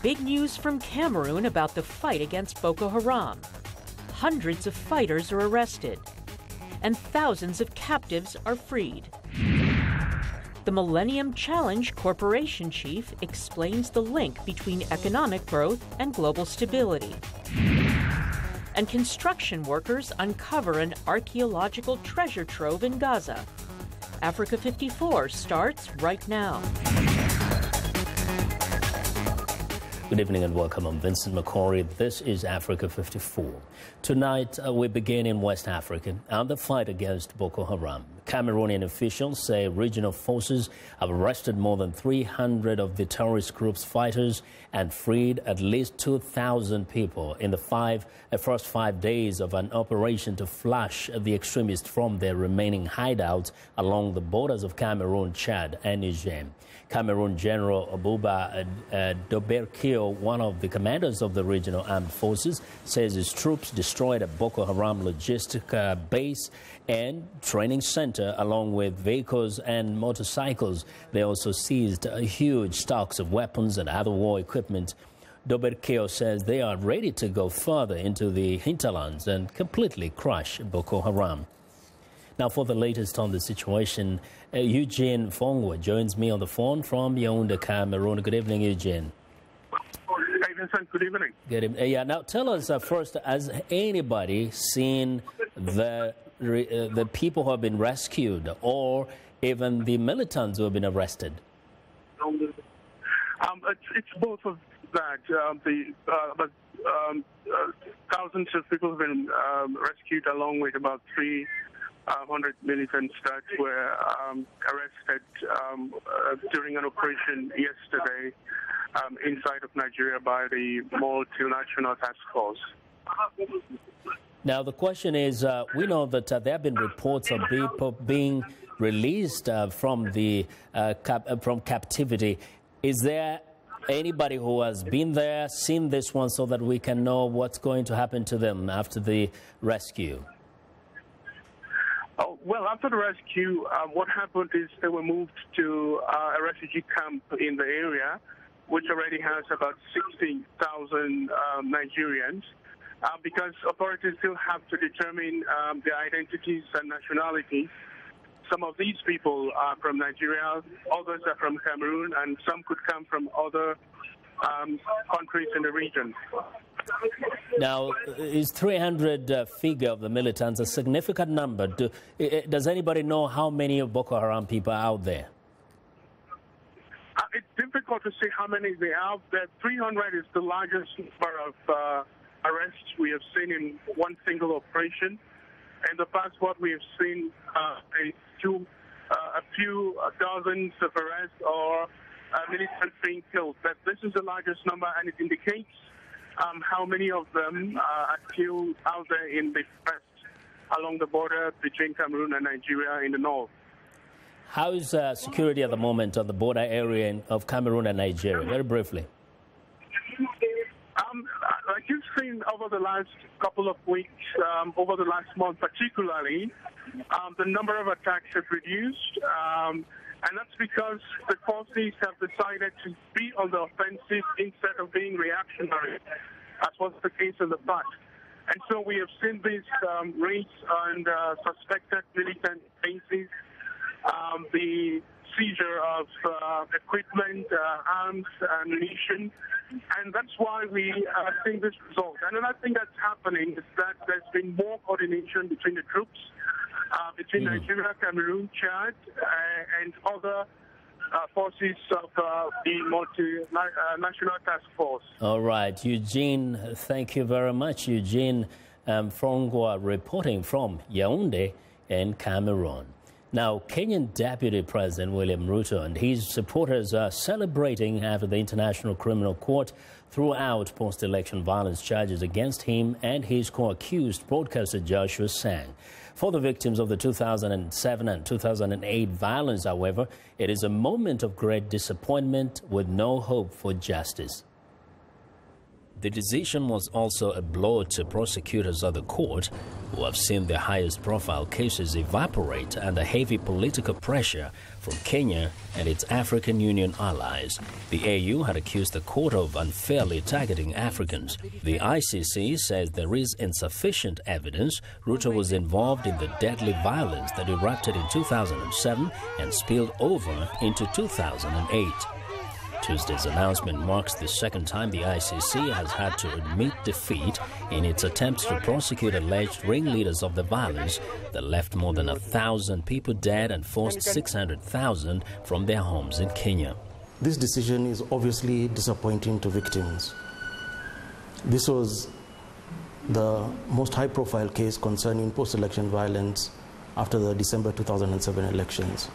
Big news from Cameroon about the fight against Boko Haram. Hundreds of fighters are arrested, and thousands of captives are freed. The Millennium Challenge Corporation chief explains the link between economic growth and global stability. And construction workers uncover an archaeological treasure trove in Gaza. Africa 54 starts right now. Good evening and welcome. I'm Vincent Makori. This is Africa 54. Tonight, we begin in West Africa and the fight against Boko Haram. Cameroonian officials say regional forces have arrested more than 300 of the terrorist group's fighters and freed at least 2,000 people in the first 5 days of an operation to flush the extremists from their remaining hideouts along the borders of Cameroon, Chad, and Niger. Cameroon General Abuba Doberkio, one of the commanders of the regional armed forces, says his troops destroyed a Boko Haram logistic base and training center along with vehicles and motorcycles. They also seized huge stocks of weapons and other war equipment. Doberkio says they are ready to go further into the hinterlands and completely crush Boko Haram. Now, for the latest on the situation, Eugene Fongwa joins me on the phone from Yaoundé, Cameroon. Good evening, Eugene. Hey, Vincent. Good evening. Good evening. Yeah. Now, tell us first, has anybody seen the people who have been rescued, or even the militants who have been arrested? It's both of that. Thousands of people have been rescued, along with about 300 militants that were arrested during an operation yesterday inside of Nigeria by the multinational task force. Now, the question is, we know that there have been reports of people being released from captivity. Is there anybody who has been there, seen this one, so that we can know what's going to happen to them after the rescue? Oh, well, after the rescue, what happened is they were moved to a refugee camp in the area, which already has about 60,000 Nigerians, because authorities still have to determine their identities and nationalities. Some of these people are from Nigeria, others are from Cameroon, and some could come from other countries in the region. Now, is 300 figure of the militants a significant number? Does anybody know how many of Boko Haram people are out there? It's difficult to say how many they are. The 300 is the largest number of arrests we have seen in one single operation. In the past, what we have seen is a few dozens of arrests or militants being killed. But this is the largest number, and it indicates how many of them are still out there in the west along the border between Cameroon and Nigeria in the north. How is security at the moment on the border area of Cameroon and Nigeria? Very briefly. Like you've seen over the last couple of weeks, over the last month particularly, the number of attacks have reduced. And that's because the forces have decided to be on the offensive instead of being reactionary, as was the case in the past. And so we have seen these raids on suspected militant bases, the seizure of equipment, arms, ammunition, and that's why we are seeing this result. And another thing that's happening is that there's been more coordination between the troops, between Nigeria, Cameroon, Chad, and other forces of the multinational task force. All right, Eugene, thank you very much. Eugene Fongwa reporting from Yaoundé in Cameroon. Now, Kenyan Deputy President William Ruto and his supporters are celebrating after the International Criminal Court threw out post-election violence charges against him and his co-accused broadcaster Joshua Sang. For the victims of the 2007 and 2008 violence, however, it is a moment of great disappointment with no hope for justice. The decision was also a blow to prosecutors of the court, who have seen their highest-profile cases evaporate under heavy political pressure from Kenya and its African Union allies. The AU had accused the court of unfairly targeting Africans. The ICC says there is insufficient evidence Ruto was involved in the deadly violence that erupted in 2007 and spilled over into 2008. Tuesday's announcement marks the second time the ICC has had to admit defeat in its attempts to prosecute alleged ringleaders of the violence that left more than 1,000 people dead and forced 600,000 from their homes in Kenya. This decision is obviously disappointing to victims. This was the most high-profile case concerning post-election violence after the December 2007 elections.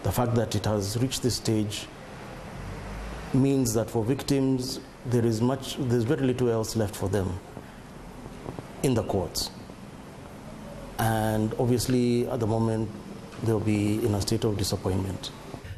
The fact that it has reached this stage means that for victims, there's very little else left for them in the courts. And obviously, at the moment, they'll be in a state of disappointment.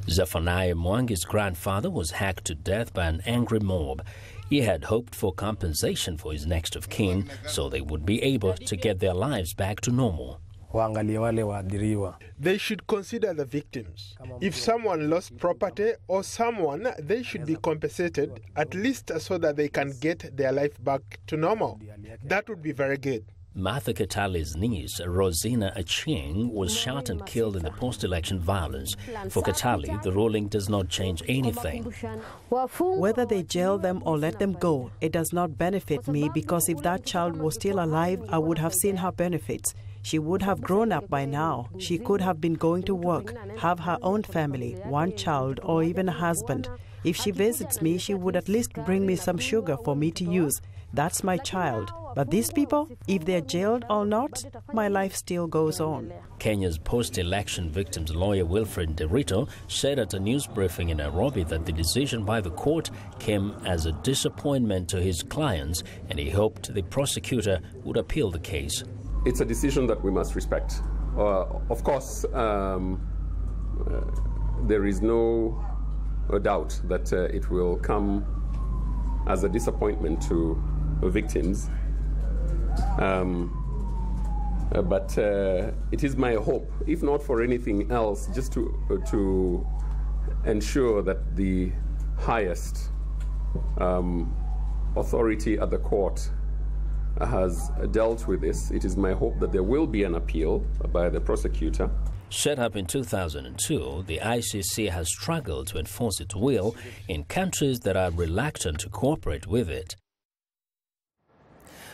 Zephaniah Mwangi's grandfather was hacked to death by an angry mob. He had hoped for compensation for his next of kin so they would be able to get their lives back to normal. They should consider the victims. If someone lost property or someone, they should be compensated, at least so that they can get their life back to normal. That would be very good. Martha Katali's niece, Rosina Acheng, was shot and killed in the post-election violence. For Katali, the ruling does not change anything. Whether they jail them or let them go, it does not benefit me, because if that child was still alive, I would have seen her benefits. She would have grown up by now. She could have been going to work, have her own family, one child, or even a husband. If she visits me, she would at least bring me some sugar for me to use. That's my child. But these people, if they're jailed or not, my life still goes on. Kenya's post-election victims lawyer Wilfred Derito said at a news briefing in Nairobi that the decision by the court came as a disappointment to his clients, and he hoped the prosecutor would appeal the case. It's a decision that we must respect. Of course, there is no doubt that it will come as a disappointment to victims. But it is my hope, if not for anything else, just to ensure that the highest authority at the court has dealt with this. It is my hope that there will be an appeal by the prosecutor. Set up in 2002, the ICC has struggled to enforce its will in countries that are reluctant to cooperate with it.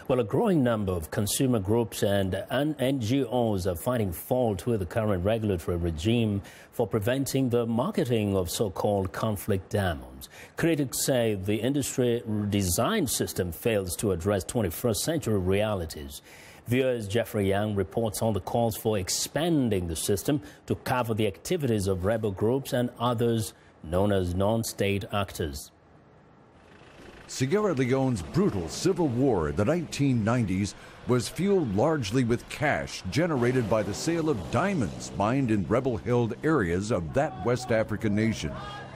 Well, a growing number of consumer groups and NGOs are finding fault with the current regulatory regime for preventing the marketing of so-called conflict diamonds. Critics say the industry design system fails to address 21st century realities. Viewers Jeffrey Young reports on the calls for expanding the system to cover the activities of rebel groups and others known as non-state actors. Sierra Leone's brutal civil war in the 1990s was fueled largely with cash generated by the sale of diamonds mined in rebel-held areas of that West African nation.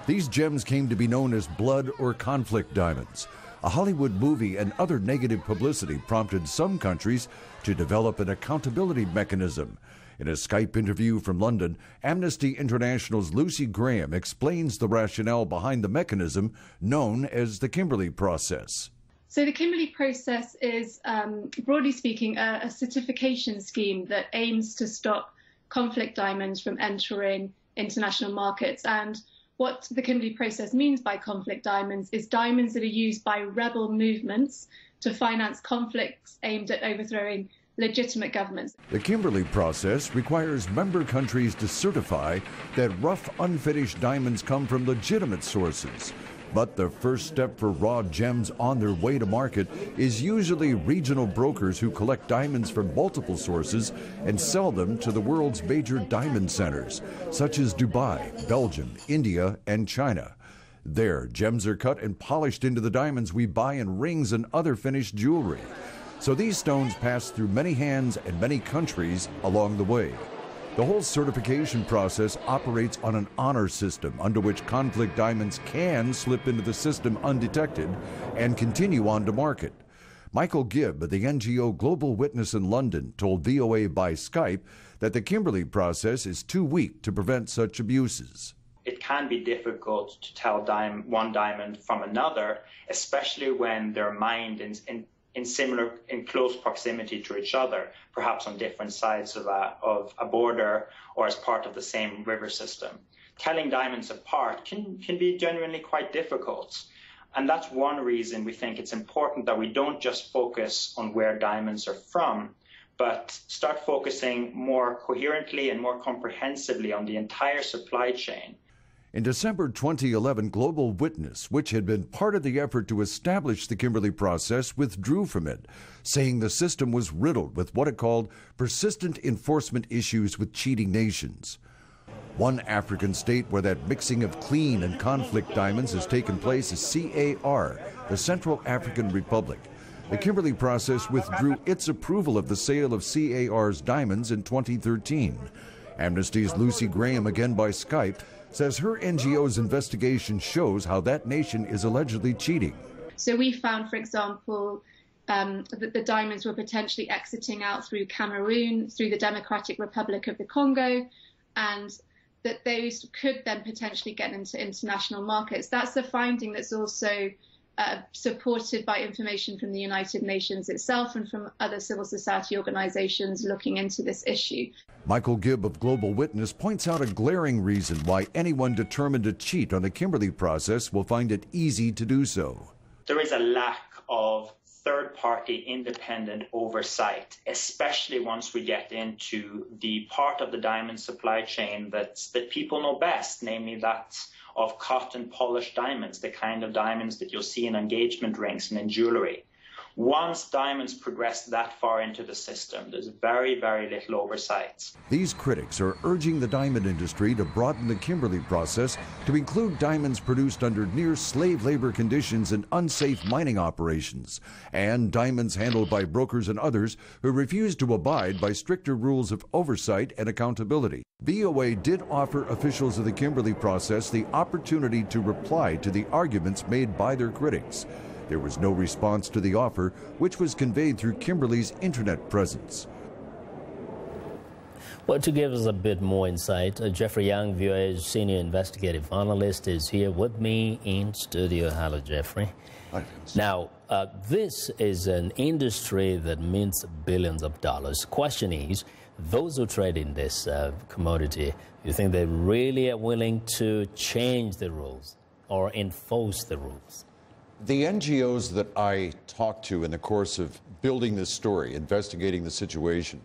These gems came to be known as blood or conflict diamonds. A Hollywood movie and other negative publicity prompted some countries to develop an accountability mechanism. In a Skype interview from London, Amnesty International's Lucy Graham explains the rationale behind the mechanism known as the Kimberley process. So the Kimberley process is, broadly speaking, a certification scheme that aims to stop conflict diamonds from entering international markets. And what the Kimberley process means by conflict diamonds is diamonds that are used by rebel movements to finance conflicts aimed at overthrowing legitimate governments. The Kimberley process requires member countries to certify that rough, unfinished diamonds come from legitimate sources. But the first step for raw gems on their way to market is usually regional brokers who collect diamonds from multiple sources and sell them to the world's major diamond centers, such as Dubai, Belgium, India, and China. There, gems are cut and polished into the diamonds we buy in rings and other finished jewelry. So these stones pass through many hands and many countries along the way. The whole certification process operates on an honor system under which conflict diamonds can slip into the system undetected and continue on to market. Michael Gibb of the NGO Global Witness in London told VOA by Skype that the Kimberley process is too weak to prevent such abuses. It can be difficult to tell one diamond from another, especially when they're mined in close proximity to each other, perhaps on different sides of a border or as part of the same river system. Telling diamonds apart can be genuinely quite difficult. And that's one reason we think it's important that we don't just focus on where diamonds are from, but start focusing more coherently and more comprehensively on the entire supply chain. In December 2011, Global Witness, which had been part of the effort to establish the Kimberley process, withdrew from it, saying the system was riddled with what it called persistent enforcement issues with cheating nations. One African state where that mixing of clean and conflict diamonds has taken place is CAR, the Central African Republic. The Kimberley process withdrew its approval of the sale of CAR's diamonds in 2013. Amnesty's Lucy Graham, again by Skype, says her NGO's investigation shows how that nation is allegedly cheating. So we found, for example, that the diamonds were potentially exiting out through Cameroon, through the Democratic Republic of the Congo, and that those could then potentially get into international markets. That's a finding that's also supported by information from the United Nations itself and from other civil society organizations looking into this issue. Michael Gibb of Global Witness points out a glaring reason why anyone determined to cheat on the Kimberley process will find it easy to do so. There is a lack of third-party independent oversight, especially once we get into the part of the diamond supply chain that people know best, namely that of cotton polished diamonds, the kind of diamonds that you'll see in engagement rings and in jewelry. Once diamonds progress that far into the system, there's very, very little oversight. These critics are urging the diamond industry to broaden the Kimberley process to include diamonds produced under near slave labor conditions and unsafe mining operations, and diamonds handled by brokers and others who refuse to abide by stricter rules of oversight and accountability. VOA did offer officials of the Kimberley process the opportunity to reply to the arguments made by their critics. There was no response to the offer, which was conveyed through Kimberley's internet presence. Well, to give us a bit more insight, Jeffrey Young, VOA's senior investigative analyst, is here with me in studio. Hello, Jeffrey. Hi. Now, this is an industry that means billions of dollars. Question is, those who trade in this commodity, you think they really are willing to change the rules or enforce the rules? The NGOs that I talked to in the course of building this story, investigating the situation,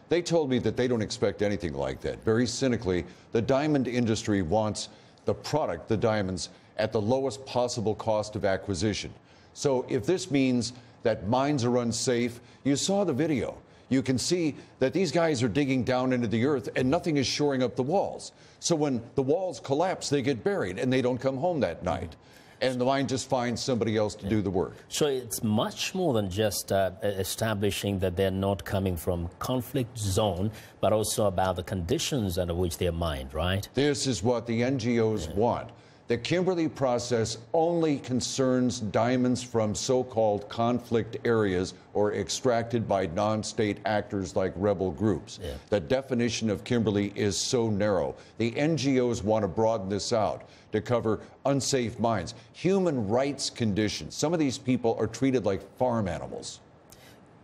they told me that they don't expect anything like that. Very cynically, the diamond industry wants the product, the diamonds, at the lowest possible cost of acquisition. So if this means that mines are unsafe, you saw the video. You can see that these guys are digging down into the earth and nothing is shoring up the walls. So when the walls collapse, they get buried and they don't come home that night. And the mine just finds somebody else to do the work. So it's much more than just establishing that they're not coming from conflict zone, but also about the conditions under which they're mined, right? This is what the NGOs want. The Kimberley process only concerns diamonds from so-called conflict areas or extracted by non-state actors like rebel groups. Yeah. The definition of Kimberley is so narrow. The NGOs want to broaden this out to cover unsafe mines, human rights conditions. Some of these people are treated like farm animals.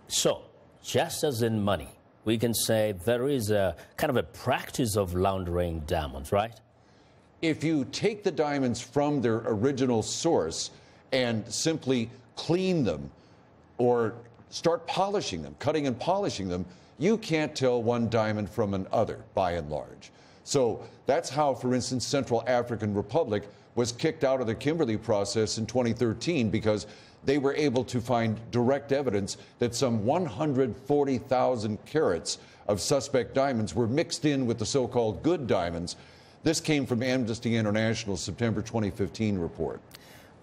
So, just as in money, we can say there is a kind of a practice of laundering diamonds, right? If you take the diamonds from their original source and simply clean them or start polishing them, cutting and polishing them, you can't tell one diamond from another, by and large. So that's how, for instance, Central African Republic was kicked out of the Kimberley process in 2013 because they were able to find direct evidence that some 140,000 carats of suspect diamonds were mixed in with the so-called good diamonds. This came from Amnesty International's September 2015 report.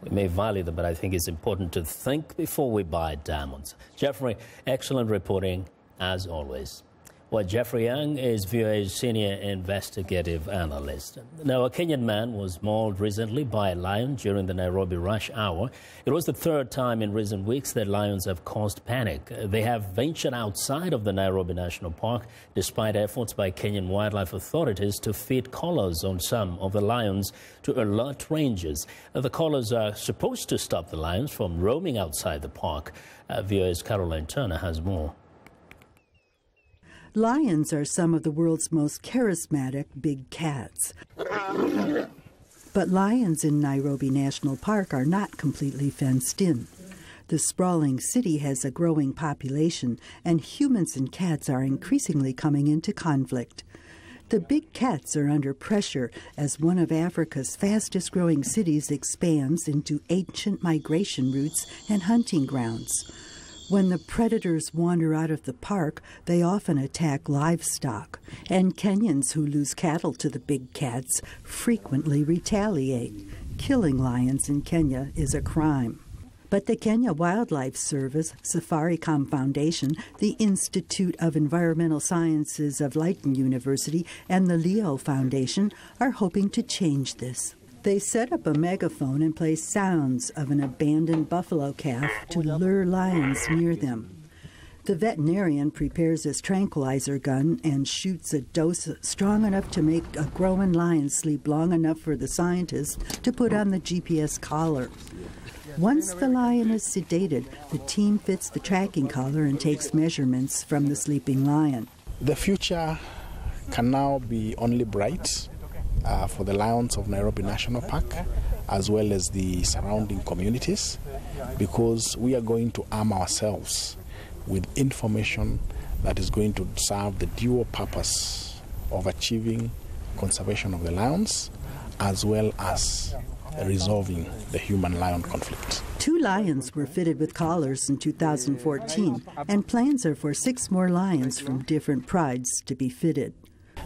We may value them, but I think it's important to think before we buy diamonds. Jeffrey, excellent reporting, as always. Well, Jeffrey Young is VOA's senior investigative analyst. Now, a Kenyan man was mauled recently by a lion during the Nairobi rush hour. It was the third time in recent weeks that lions have caused panic. They have ventured outside of the Nairobi National Park, despite efforts by Kenyan wildlife authorities to fit collars on some of the lions to alert rangers. The collars are supposed to stop the lions from roaming outside the park. VOA's Caroline Turner has more. Lions are some of the world's most charismatic big cats. But lions in Nairobi National Park are not completely fenced in. The sprawling city has a growing population, and humans and cats are increasingly coming into conflict. The big cats are under pressure as one of Africa's fastest-growing cities expands into ancient migration routes and hunting grounds. When the predators wander out of the park, they often attack livestock, and Kenyans who lose cattle to the big cats frequently retaliate. Killing lions in Kenya is a crime. But the Kenya Wildlife Service, Safaricom Foundation, the Institute of Environmental Sciences of Leiden University, and the Leo Foundation are hoping to change this. They set up a megaphone and play sounds of an abandoned buffalo calf to lure lions near them. The veterinarian prepares his tranquilizer gun and shoots a dose strong enough to make a growing lion sleep long enough for the scientists to put on the GPS collar. Once the lion is sedated, the team fits the tracking collar and takes measurements from the sleeping lion. The future can now be only bright for the lions of Nairobi National Park, as well as the surrounding communities, because we are going to arm ourselves with information that is going to serve the dual purpose of achieving conservation of the lions, as well as resolving the human-lion conflict. 2 lions were fitted with collars in 2014, and plans are for 6 more lions from different prides to be fitted.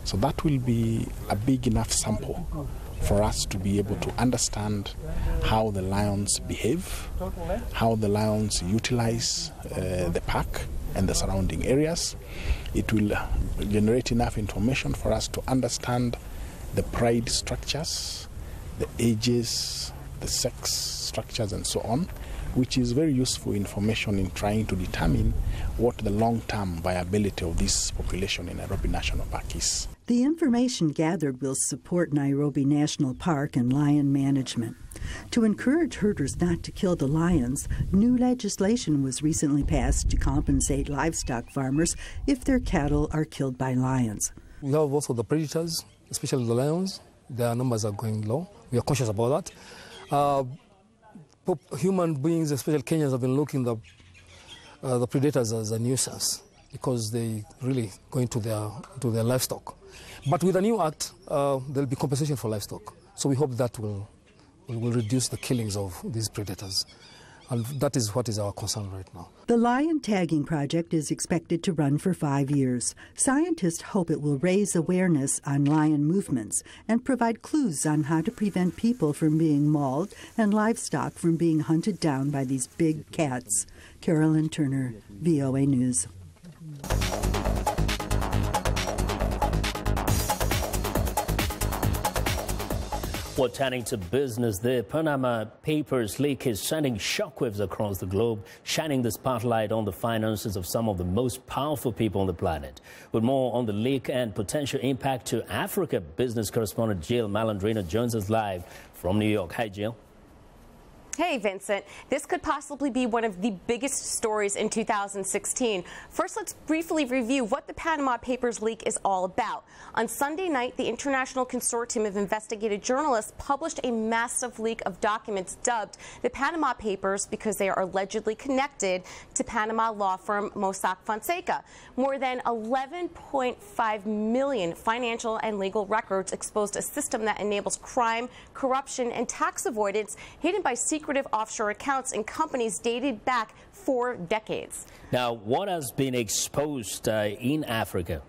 So that will be a big enough sample for us to be able to understand how the lions behave, how the lions utilize the park and the surrounding areas. It will generate enough information for us to understand the pride structures, the ages, the sex structures, and so on, which is very useful information in trying to determine what the long-term viability of this population in Nairobi National Park is. The information gathered will support Nairobi National Park and lion management. To encourage herders not to kill the lions, new legislation was recently passed to compensate livestock farmers if their cattle are killed by lions. We have also the predators, especially the lions. Their numbers are going low. We are conscious about that. Human beings, especially Kenyans, have been looking at the predators as a nuisance because they really go into their livestock. But with the new act, there will be compensation for livestock. So we hope that will reduce the killings of these predators. And that is what is our concern right now. The lion tagging project is expected to run for 5 years. Scientists hope it will raise awareness on lion movements and provide clues on how to prevent people from being mauled and livestock from being hunted down by these big cats. Carolyn Turner, VOA News. Well, turning to business, the Panama Papers leak is sending shockwaves across the globe, shining the spotlight on the finances of some of the most powerful people on the planet. With more on the leak and potential impact to Africa, business correspondent Jill Malandrino joins us live from New York. Hi, Jill. Hey, Vincent. This could possibly be one of the biggest stories in 2016. First, let's briefly review what the Panama Papers leak is all about. On Sunday night, the International Consortium of Investigative Journalists published a massive leak of documents dubbed the Panama Papers because they are allegedly connected to Panama law firm Mossack Fonseca. More than 11.5 million financial and legal records exposed a system that enables crime, corruption, and tax avoidance hidden by secretive offshore accounts in companies dated back 4 decades. Now, what has been exposed in Africa?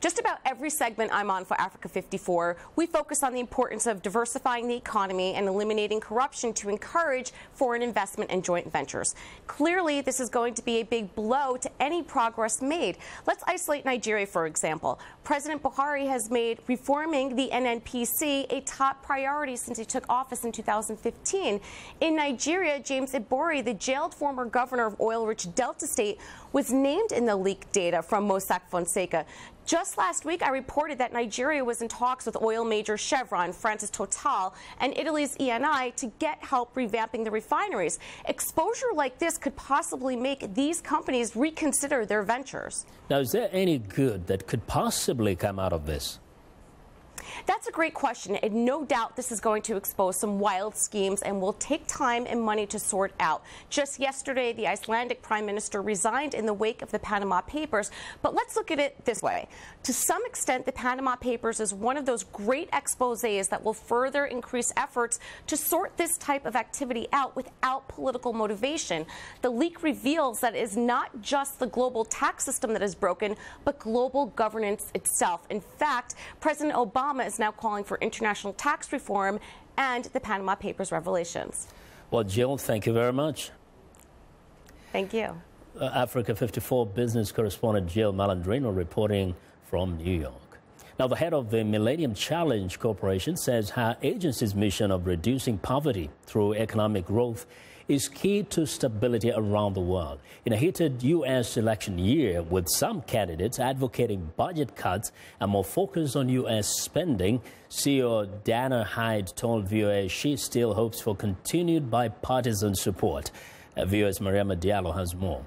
Just about every segment I'm on for Africa 54, we focus on the importance of diversifying the economy and eliminating corruption to encourage foreign investment and joint ventures. Clearly, this is going to be a big blow to any progress made. Let's isolate Nigeria, for example. President Buhari has made reforming the NNPC a top priority since he took office in 2015. In Nigeria, James Ibori, the jailed former governor of oil-rich Delta State, was named in the leaked data from Mossack Fonseca. Just last week, I reported that Nigeria was in talks with oil major Chevron, France's Total, and Italy's Eni to get help revamping the refineries. Exposure like this could possibly make these companies reconsider their ventures. Now, is there any good that could possibly come out of this? That's a great question, and no doubt this is going to expose some wild schemes and will take time and money to sort out. Just yesterday, the Icelandic Prime Minister resigned in the wake of the Panama Papers, but let's look at it this way. To some extent, the Panama Papers is one of those great exposés that will further increase efforts to sort this type of activity out without political motivation. The leak reveals that it is not just the global tax system that is broken, but global governance itself. In fact, President Obama is now calling for international tax reform and the Panama Papers revelations. Well, Jill, thank you very much. Thank you. Africa 54 business correspondent Jill Malandrino reporting from New York. Now, the head of the Millennium Challenge Corporation says her agency's mission of reducing poverty through economic growth is key to stability around the world. In a heated U.S. election year, with some candidates advocating budget cuts and more focus on U.S. spending, CEO Dana Hyde told VOA she still hopes for continued bipartisan support. VOA's Mariama Diallo has more.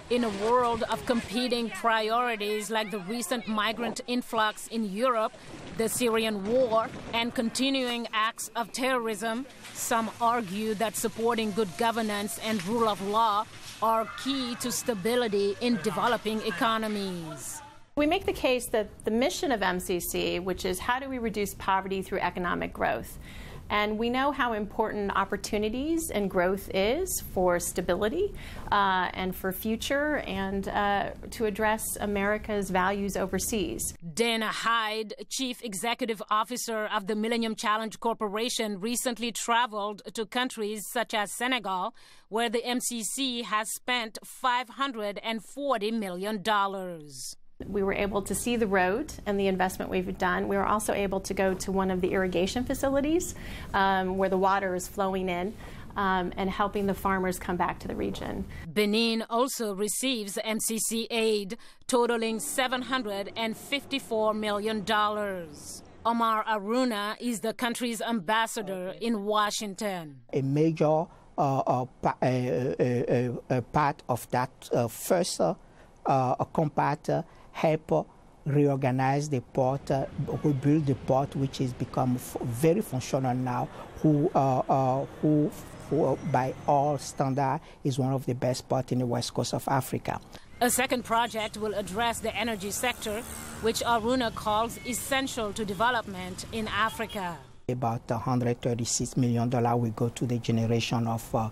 In a world of competing priorities like the recent migrant influx in Europe, the Syrian war, and continuing acts of terrorism, some argue that supporting good governance and rule of law are key to stability in developing economies. We make the case that the mission of MCC, which is how do we reduce poverty through economic growth, and we know how important opportunities and growth is for stability and for future and to address America's values overseas. Dana Hyde, Chief Executive Officer of the Millennium Challenge Corporation, recently traveled to countries such as Senegal, where the MCC has spent $540 million. We were able to see the road and the investment we've done. We were also able to go to one of the irrigation facilities where the water is flowing in and helping the farmers come back to the region. Benin also receives MCC aid totaling $754 million. Omar Aruna is the country's ambassador in Washington. A major part of that first compact help reorganize the port, rebuild the port, which has become very functional now, who by all standards is one of the best ports in the west coast of Africa. A second project will address the energy sector, which Aruna calls essential to development in Africa. About $136 million will go to the generation of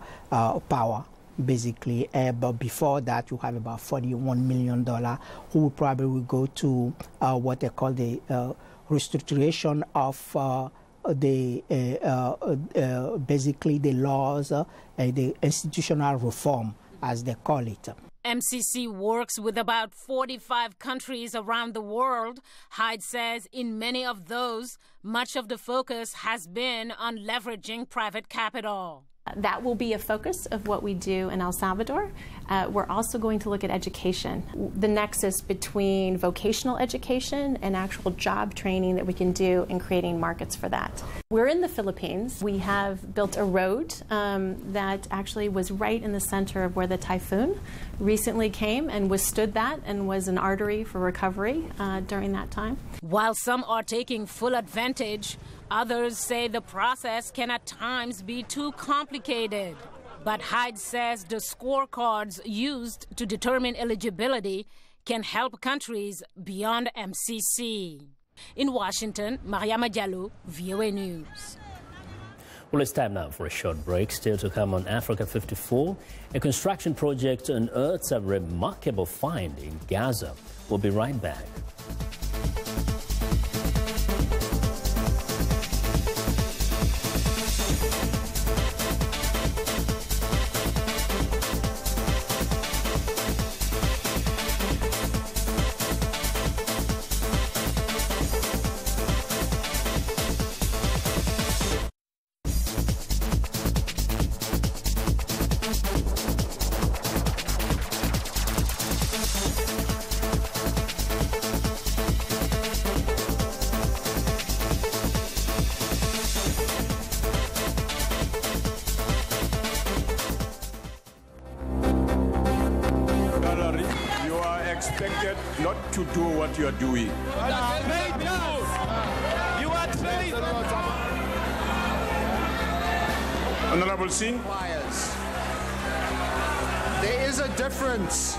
power. Basically, but before that, you have about $41 million who probably will go to what they call the restructuration of basically the laws, the institutional reform, as they call it. MCC works with about 45 countries around the world. Hyde says in many of those, much of the focus has been on leveraging private capital. That will be a focus of what we do in El Salvador. We're also going to look at education, the nexus between vocational education and actual job training that we can do in creating markets for that. We're in the Philippines. We have built a road that actually was right in the center of where the typhoon recently came and withstood that and was an artery for recovery during that time. While some are taking full advantage, others say the process can at times be too complicated. But Hyde says the scorecards used to determine eligibility can help countries beyond MCC. In Washington, Mariama Diallo, VOA News. Well, it's time now for a short break. Still to come on Africa 54, a construction project unearths a remarkable find in Gaza. We'll be right back. Expected not to do what you are doing. You are traitors. Honorable Singh. There is a difference.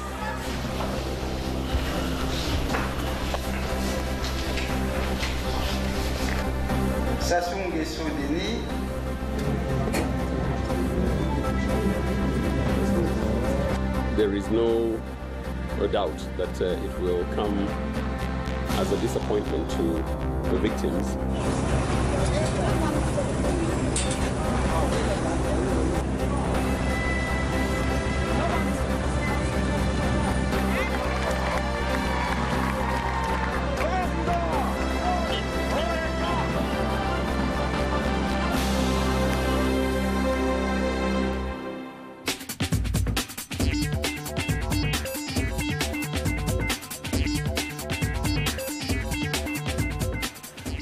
There is no doubt that it will come as a disappointment to the victims.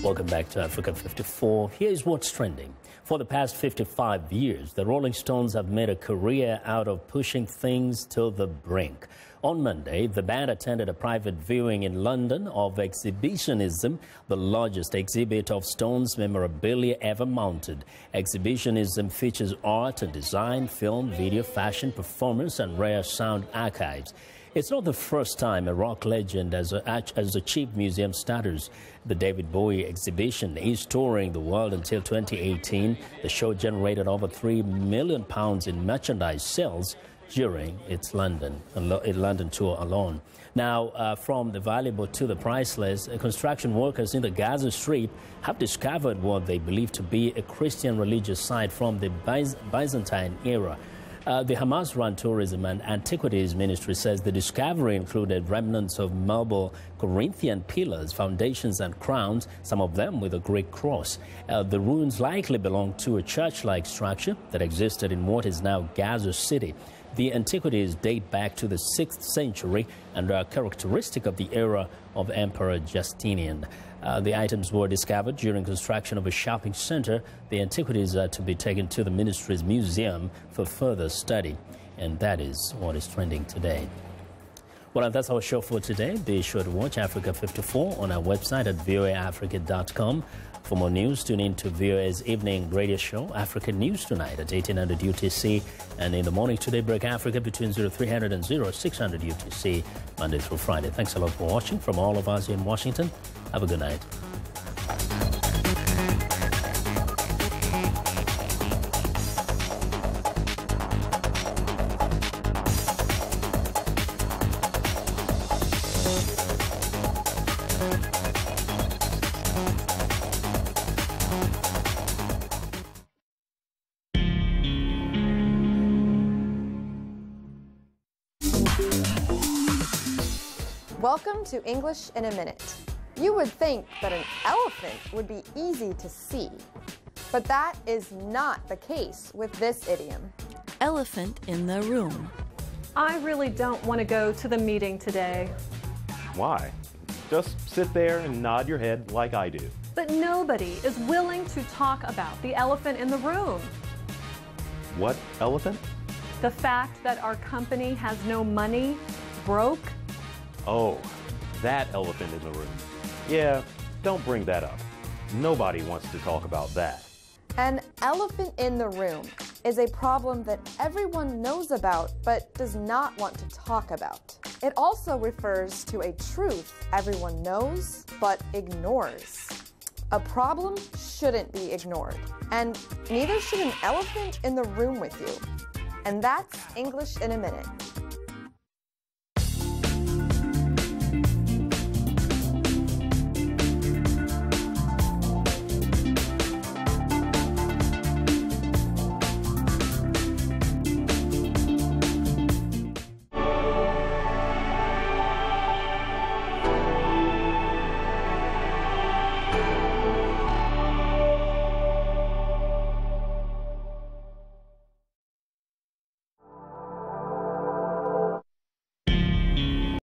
Welcome back to Africa 54. Here's what's trending. For the past 55 years, the Rolling Stones have made a career out of pushing things to the brink. On Monday, the band attended a private viewing in London of Exhibitionism, the largest exhibit of Stones memorabilia ever mounted. Exhibitionism features art and design, film, video, fashion, performance, and rare sound archives. It's not the first time a rock legend has achieved museum status. The David Bowie exhibition is touring the world until 2018. The show generated over £3 million in merchandise sales during its London tour alone. Now, from the valuable to the priceless, construction workers in the Gaza Strip have discovered what they believe to be a Christian religious site from the Byzantine era. The Hamas-run Tourism and Antiquities Ministry says the discovery included remnants of marble Corinthian pillars, foundations and crowns, some of them with a Greek cross. The ruins likely belong to a church-like structure that existed in what is now Gaza City. The antiquities date back to the 6th century and are characteristic of the era of Emperor Justinian. The items were discovered during construction of a shopping center. The antiquities are to be taken to the ministry's museum for further study. And that is what is trending today. Well, that's our show for today. Be sure to watch Africa 54 on our website at voaafrica.com. For more news, tune in to VOA's evening radio show, Africa News Tonight at 1800 UTC. And in the morning today, Break Africa between 0300 and 0600 UTC, Monday through Friday. Thanks a lot for watching. From all of us in Washington, have a good night. Welcome to English in a Minute. You would think that an elephant would be easy to see, but that is not the case with this idiom. Elephant in the room. I really don't want to go to the meeting today. Why? Just sit there and nod your head like I do. But nobody is willing to talk about the elephant in the room. What elephant? The fact that our company has no money, broke. Oh, that elephant in the room. Yeah, don't bring that up. Nobody wants to talk about that. An elephant in the room is a problem that everyone knows about but does not want to talk about. It also refers to a truth everyone knows but ignores. A problem shouldn't be ignored, and neither should an elephant in the room with you. And that's English in a Minute.